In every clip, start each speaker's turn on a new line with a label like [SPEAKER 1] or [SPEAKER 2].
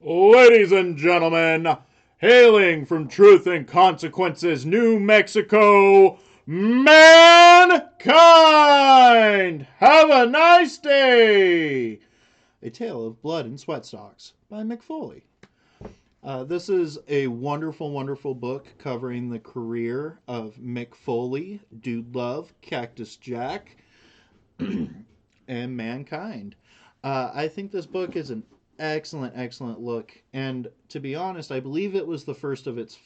[SPEAKER 1] Ladies and gentlemen, hailing from Truth and Consequences, New Mexico, mankind! Have a nice day! A Tale of Blood and Sweatstocks by Mick Foley. This is a wonderful, wonderful book covering the career of Mick Foley, Dude Love, Cactus Jack, and mankind. I think this book is an excellent, excellent look. And to be honest, I believe it was the first of its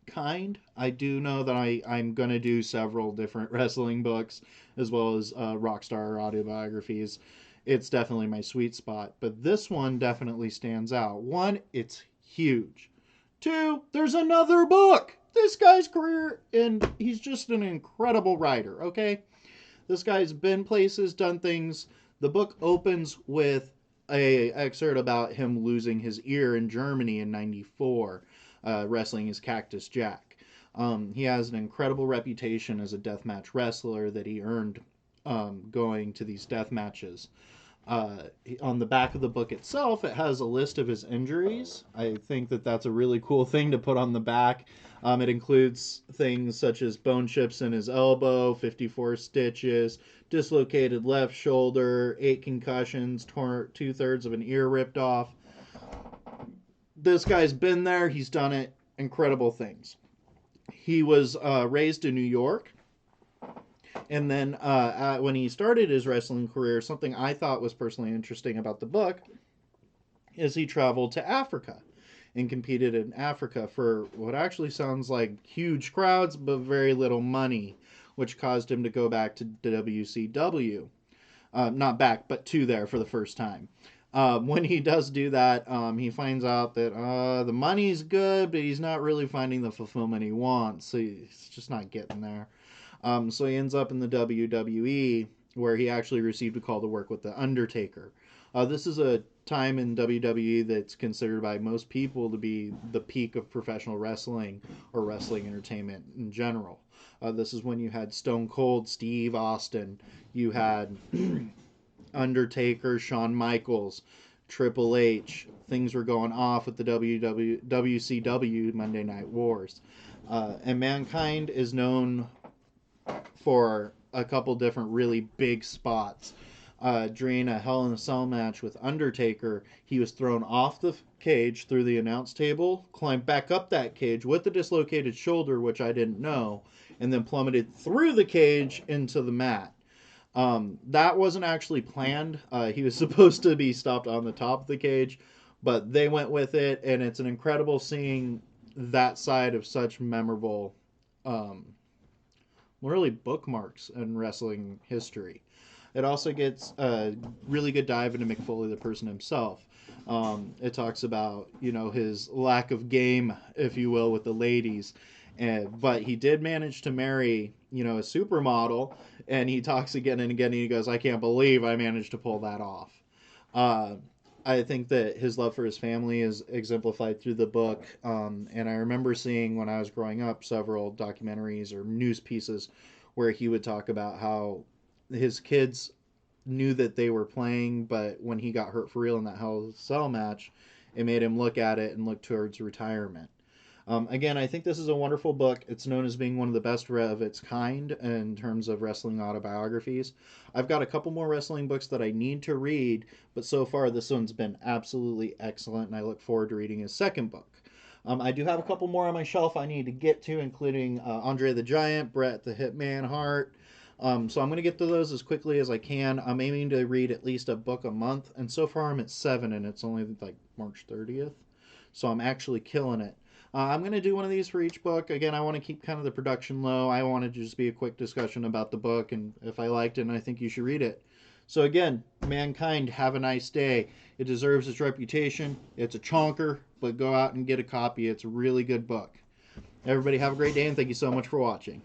[SPEAKER 1] kind. I do know that I'm going to do several different wrestling books as well as rock star autobiographies. It's definitely my sweet spot. But this one definitely stands out. One, it's huge. Two, there's another book. This guy's career, and he's just an incredible writer, okay? This guy's been places, done things. The book opens with a excerpt about him losing his ear in Germany in '94, wrestling as Cactus Jack. He has an incredible reputation as a deathmatch wrestler that he earned going to these death matches. On the back of the book itself, it has a list of his injuries. I think that that's a really cool thing to put on the back. It includes things such as bone chips in his elbow, 54 stitches, dislocated left shoulder, 8 concussions, 2/3 of an ear ripped off. This guy's been there, he's done it, incredible things. He was raised in New York. And then when he started his wrestling career, something I thought was personally interesting about the book is he traveled to Africa and competed in Africa for what actually sounds like huge crowds but very little money, which caused him to go back to WCW. Not back, but to there for the first time. When he does do that, he finds out that the money's good, but he's not really finding the fulfillment he wants. So he's just not getting there. So he ends up in the WWE, where he actually received a call to work with The Undertaker. This is a time in WWE that's considered by most people to be the peak of professional wrestling or wrestling entertainment in general. This is when you had Stone Cold Steve Austin, you had Undertaker, Shawn Michaels, Triple H. Things were going off with the WCW Monday Night Wars. And Mankind is known for a couple different really big spots. During a Hell in a Cell match with Undertaker, he was thrown off the cage through the announce table, climbed back up that cage with a dislocated shoulder, which I didn't know, and then plummeted through the cage into the mat. That wasn't actually planned. He was supposed to be stopped on the top of the cage, but they went with it, and it's an incredible seeing that side of such memorable really bookmarks in wrestling history. It also gets a really good dive into Mick Foley, the person himself. It talks about his lack of game, if you will, with the ladies, but he did manage to marry a supermodel, and he talks again and again. And he goes, "I can't believe I managed to pull that off." Uh, I think that his love for his family is exemplified through the book. And I remember seeing when I was growing up several documentaries or news pieces where he would talk about how his kids knew that they were playing, but when he got hurt for real in that Hell in a Cell match, it made him look at it and look towards retirement. Again, I think this is a wonderful book. It's known as being one of the best of its kind in terms of wrestling autobiographies. I've got a couple more wrestling books that I need to read, but so far this one's been absolutely excellent, and I look forward to reading his second book. I do have a couple more on my shelf I need to get to, including Andre the Giant, Bret the Hitman Hart. So I'm going to get to those as quickly as I can. I'm aiming to read at least a book a month, and so far I'm at 7, and it's only like March 30th. So I'm actually killing it. I'm going to do one of these for each book. Again, I want to keep kind of the production low. I want it to just be a quick discussion about the book, and if I liked it, and I think you should read it. So again, Mankind, have a nice day. It deserves its reputation. It's a chonker, but go out and get a copy. It's a really good book. Everybody have a great day, and thank you so much for watching.